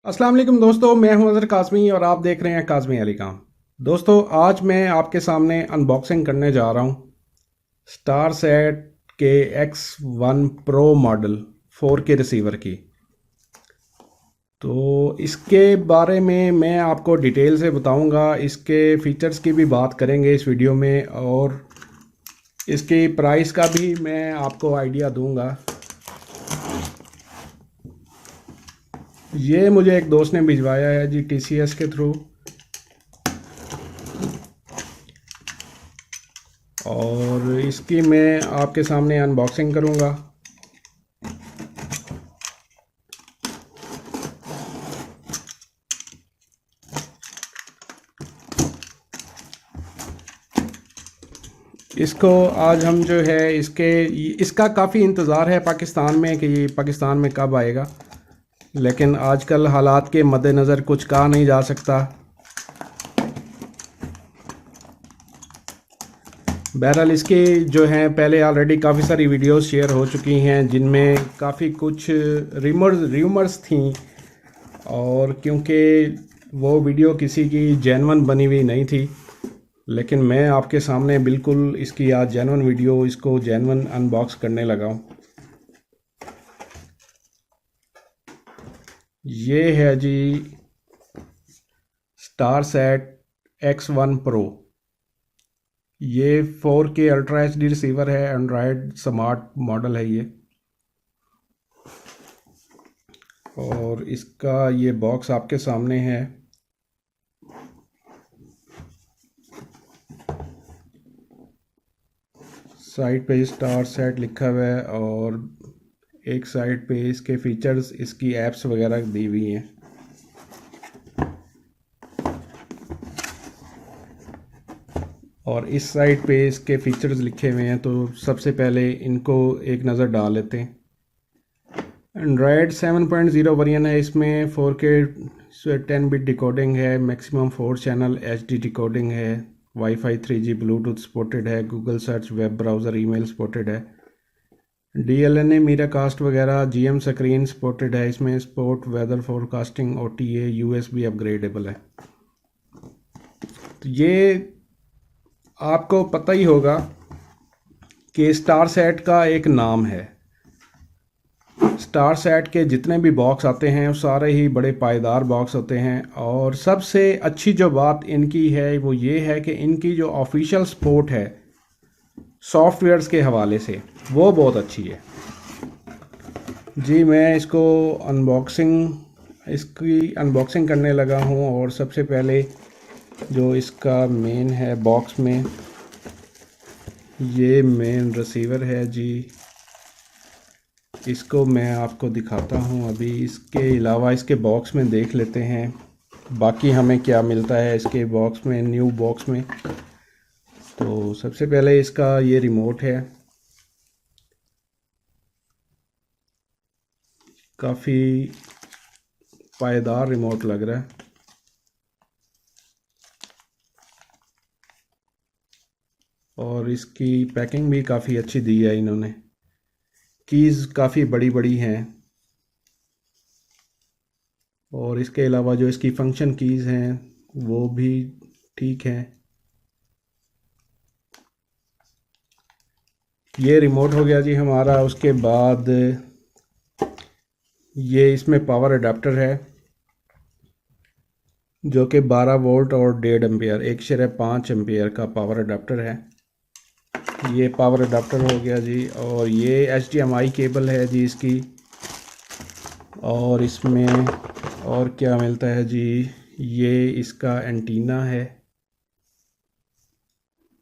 अस्सलाम वालेकुम दोस्तों, मैं हूं अज़हर काज़मी और आप देख रहे हैं काज़मी अली काम। दोस्तों, आज मैं आपके सामने अनबॉक्सिंग करने जा रहा हूं स्टार सेट के X1 pro model 4K receiver की। तो इसके बारे में मैं आपको डिटेल से बताऊंगा, इसके फीचर्स की भी बात करेंगे इस वीडियो में और इसकी प्राइस का भी मैं आपको आइडिया दूंगा। ये मुझे एक दोस्त ने भिजवाया है जी TCS के थ्रू, और इसकी मैं आपके सामने अनबॉक्सिंग करूंगा। इसको आज हम जो है इसका काफ़ी इंतज़ार है पाकिस्तान में कि ये पाकिस्तान में कब आएगा, लेकिन आजकल हालात के मद्देनज़र कुछ कहा नहीं जा सकता। बहरहाल इसके जो हैं पहले ऑलरेडी काफ़ी सारी वीडियोस शेयर हो चुकी हैं जिनमें काफ़ी कुछ र्यूमर्स थी, और क्योंकि वो वीडियो किसी की जेन्युइन बनी हुई नहीं थी, लेकिन मैं आपके सामने बिल्कुल इसकी आज जेन्युइन वीडियो, इसको जेन्युइन अनबॉक्स करने लगा हूँ। ये है जी स्टार सेट X1 प्रो। ये 4K अल्ट्रा HD रिसीवर है, एंड्रॉयड स्मार्ट मॉडल है ये। और इसका ये बॉक्स आपके सामने है। साइड पे स्टार सेट लिखा हुआ है और एक साइड पे इसके फीचर्स, इसकी एप्स वगैरह दी हुई हैं। और इस साइड पे इसके फीचर्स लिखे हुए हैं, तो सबसे पहले इनको एक नज़र डाल लेते हैं। एंड्रॉयड 7.0 वेरिएंट है, इसमें 4K 10 बिट डिकोडिंग है, मैक्सिमम 4 चैनल HD डिकोडिंग है, वाईफाई 3G ब्लूटूथ सपोर्टेड है, Google search, web browser, email supported है, DLNA मीराकास्ट वगैरह, GM स्क्रीन सपोर्टेड है, इसमें sport, weather forecasting, OTA, USB upgradable है। तो ये आपको पता ही होगा कि स्टार सेट का एक नाम है। स्टार सेट के जितने भी बॉक्स आते हैं वो सारे ही बड़े पायदार बॉक्स होते हैं, और सबसे अच्छी जो बात इनकी है वो ये है कि इनकी जो ऑफिशियल सपोर्ट है सॉफ्टवेयर्स के हवाले से वो बहुत अच्छी है जी। मैं इसकी अनबॉक्सिंग करने लगा हूँ, और सबसे पहले जो इसका मेन है बॉक्स में, ये मेन रिसीवर है जी, इसको मैं आपको दिखाता हूँ अभी। इसके अलावा इसके बॉक्स में देख लेते हैं बाकी हमें क्या मिलता है इसके बॉक्स में, न्यू बॉक्स में। तो सबसे पहले इसका ये रिमोट है, काफ़ी पायदार रिमोट लग रहा है, और इसकी पैकिंग भी काफ़ी अच्छी दी है इन्होंने। कीज़ काफ़ी बड़ी बड़ी हैं, और इसके अलावा जो इसकी फंक्शन कीज़ हैं वो भी ठीक हैं। ये रिमोट हो गया जी हमारा। उसके बाद ये इसमें पावर अडेप्टर है जो कि 12 वोल्ट और 1.5 एम्पियर, 1.5 एम्पियर का पावर अडेप्टर है। ये पावर अडेप्टर हो गया जी। और ये HDMI केबल है जी इसकी। और इसमें और क्या मिलता है जी, ये इसका एंटीना है,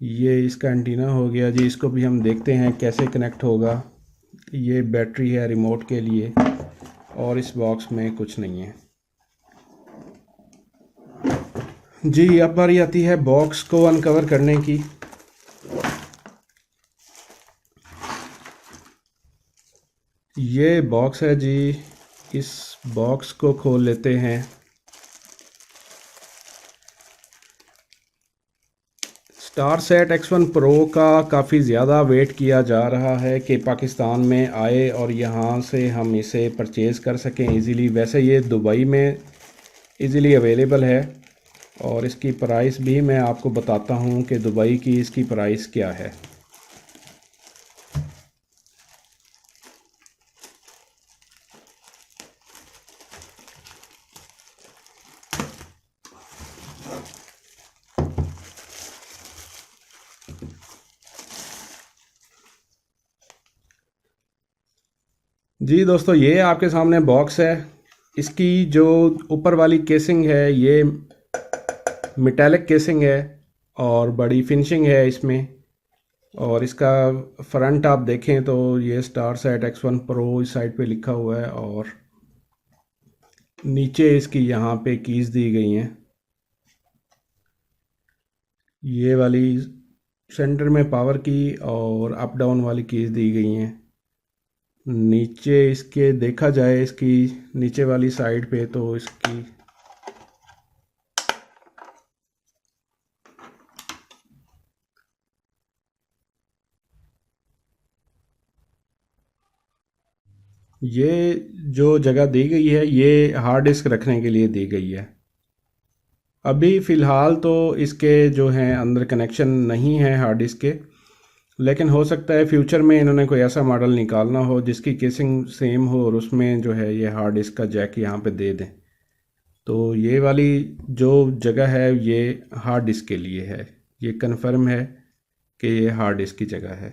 ये इसका एंटीना हो गया जी। इसको भी हम देखते हैं कैसे कनेक्ट होगा। ये बैटरी है रिमोट के लिए, और इस बॉक्स में कुछ नहीं है जी। अब बारी आती है बॉक्स को अनकवर करने की। ये बॉक्स है जी, इस बॉक्स को खोल लेते हैं। स्टार सेट X1 प्रो का काफ़ी ज़्यादा वेट किया जा रहा है कि पाकिस्तान में आए और यहाँ से हम इसे परचेज़ कर सकें इजीली। वैसे ये दुबई में इजीली अवेलेबल है। और इसकी प्राइस भी मैं आपको बताता हूँ कि दुबई की इसकी प्राइस क्या है। जी दोस्तों, ये आपके सामने बॉक्स है। इसकी जो ऊपर वाली केसिंग है ये मेटालिक केसिंग है और बड़ी फिनिशिंग है इसमें। और इसका फ्रंट आप देखें तो ये स्टार सेट X1 प्रो इस साइड पे लिखा हुआ है और नीचे इसकी यहाँ पे कीज़ दी गई हैं। ये वाली सेंटर में पावर की और अप डाउन वाली कीज़ दी गई हैं। नीचे इसके देखा जाए इसकी नीचे वाली साइड पे तो इसकी ये जो जगह दी गई है ये हार्ड डिस्क रखने के लिए दी गई है। अभी फ़िलहाल तो इसके जो हैं अंदर कनेक्शन नहीं है हार्ड डिस्क के, लेकिन हो सकता है फ्यूचर में इन्होंने कोई ऐसा मॉडल निकालना हो जिसकी केसिंग सेम हो और उसमें जो है ये हार्ड डिस्क का जैक यहाँ पे दे दें। तो ये वाली जो जगह है ये हार्ड डिस्क के लिए है। ये कन्फर्म है कि ये हार्ड डिस्क की जगह है।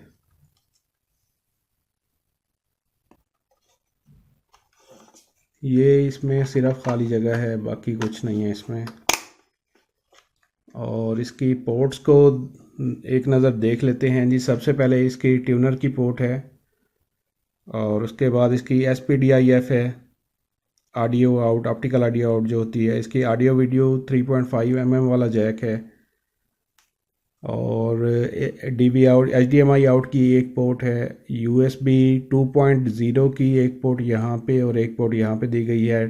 ये इसमें सिर्फ खाली जगह है, बाकी कुछ नहीं है इसमें। और इसकी पोर्ट्स को एक नज़र देख लेते हैं जी। सबसे पहले इसकी ट्यूनर की पोर्ट है और उसके बाद इसकी SPDIF है, audio out, optical audio out जो होती है। इसकी ऑडियो वीडियो 3.5 mm वाला जैक है और DV आउट, HDMI आउट की एक पोर्ट है, USB 2.0 की एक पोर्ट यहाँ पे और एक पोर्ट यहाँ पे दी गई है।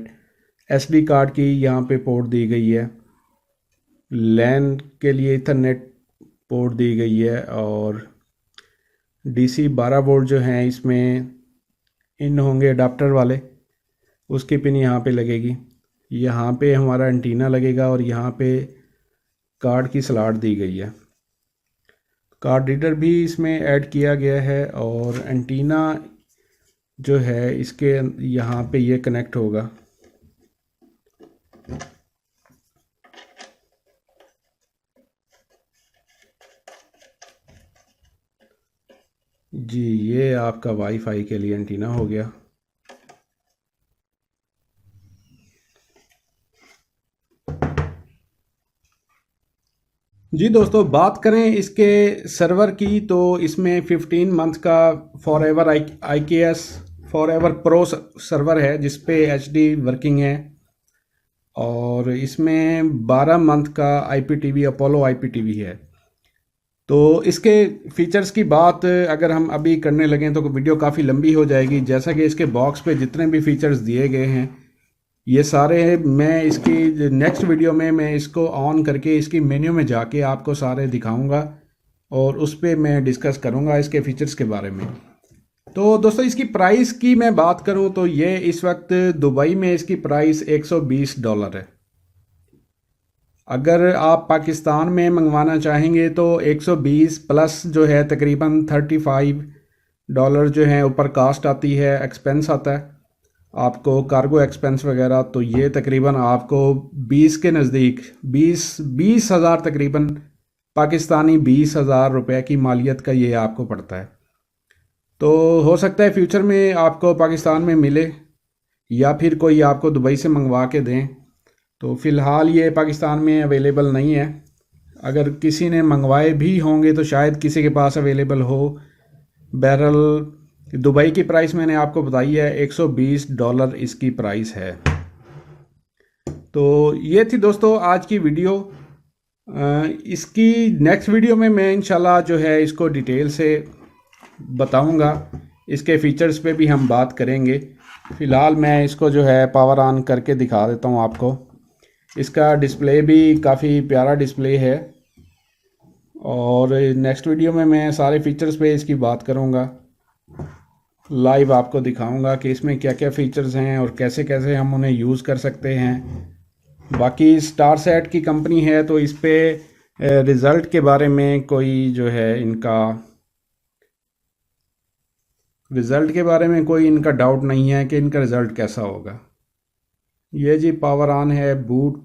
SD कार्ड की यहाँ पे पोर्ट दी गई है। लैन के लिए इथरनेट पोर्ट दी गई है और DC 12 वोल्ट जो हैं इसमें इन होंगे अडाप्टर वाले, उसकी पिन यहाँ पे लगेगी। यहाँ पे हमारा एंटीना लगेगा और यहाँ पे कार्ड की स्लॉट दी गई है। कार्ड रीडर भी इसमें ऐड किया गया है और एंटीना जो है इसके यहाँ पे ये कनेक्ट होगा। जी, ये आपका वाईफाई के लिए एंटीना हो गया। जी दोस्तों, बात करें इसके सर्वर की तो इसमें 15 मंथ का forever IKS forever pro server है जिस पे HD वर्किंग है और इसमें 12 मंथ का IPTV अपोलो IPTV है। तो इसके फीचर्स की बात अगर हम अभी करने लगें तो वीडियो काफ़ी लंबी हो जाएगी। जैसा कि इसके बॉक्स पे जितने भी फीचर्स दिए गए हैं ये सारे मैं इसकी नेक्स्ट वीडियो में मैं इसको ऑन करके इसकी मेन्यू में जाके आपको सारे दिखाऊंगा और उस पर मैं डिस्कस करूंगा इसके फीचर्स के बारे में। तो दोस्तों, इसकी प्राइस की मैं बात करूं तो ये इस वक्त दुबई में इसकी प्राइस $120 है। अगर आप पाकिस्तान में मंगवाना चाहेंगे तो 120 प्लस जो है तकरीबन $35 जो है ऊपर कास्ट आती है, एक्सपेंस आता है आपको, कार्गो एक्सपेंस वगैरह। तो ये तकरीबन आपको 20 के नज़दीक 20 हज़ार तकरीबन पाकिस्तानी 20,000 रुपये की मालियत का ये आपको पड़ता है। तो हो सकता है फ्यूचर में आपको पाकिस्तान में मिले या फिर कोई आपको दुबई से मंगवा के दें। तो फ़िलहाल ये पाकिस्तान में अवेलेबल नहीं है। अगर किसी ने मंगवाए भी होंगे तो शायद किसी के पास अवेलेबल हो। बहरहाल दुबई की प्राइस मैंने आपको बताई है, $120 इसकी प्राइस है। तो ये थी दोस्तों आज की वीडियो। इसकी नेक्स्ट वीडियो में मैं इंशाल्लाह जो है इसको डिटेल से बताऊंगा, इसके फीचर्स पे भी हम बात करेंगे। फ़िलहाल मैं इसको जो है पावर ऑन करके दिखा देता हूँ आपको। इसका डिस्प्ले भी काफ़ी प्यारा डिस्प्ले है और नेक्स्ट वीडियो में मैं सारे फीचर्स पे इसकी बात करूँगा, लाइव आपको दिखाऊंगा कि इसमें क्या क्या फ़ीचर्स हैं और कैसे कैसे हम उन्हें यूज़ कर सकते हैं। बाकी स्टार सेट की कंपनी है तो इस पे रिज़ल्ट के बारे में कोई जो है इनका रिज़ल्ट के बारे में कोई इनका डाउट नहीं है कि इनका रिज़ल्ट कैसा होगा। ये जी पावर ऑन है। बूट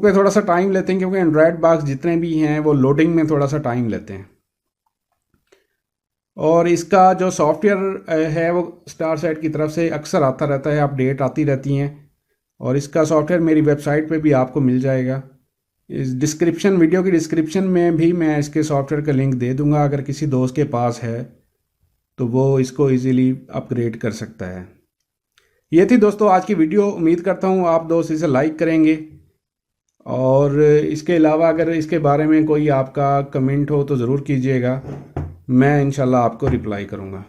पे थोड़ा सा टाइम लेते हैं क्योंकि एंड्रॉयड बॉक्स जितने भी हैं वो लोडिंग में थोड़ा सा टाइम लेते हैं। और इसका जो सॉफ्टवेयर है वो स्टार सेट की तरफ से अक्सर आता रहता है, अपडेट आती रहती हैं। और इसका सॉफ्टवेयर मेरी वेबसाइट पे भी आपको मिल जाएगा। इस वीडियो की डिस्क्रिप्शन में भी मैं इसके सॉफ्टवेयर का लिंक दे दूंगा। अगर किसी दोस्त के पास है तो वो इसको इजीली अपग्रेड कर सकता है। ये थी दोस्तों आज की वीडियो। उम्मीद करता हूँ आप दोस्त इसे लाइक करेंगे। और इसके अलावा अगर इसके बारे में कोई आपका कमेंट हो तो ज़रूर कीजिएगा, मैं इंशाल्लाह आपको रिप्लाई करूँगा।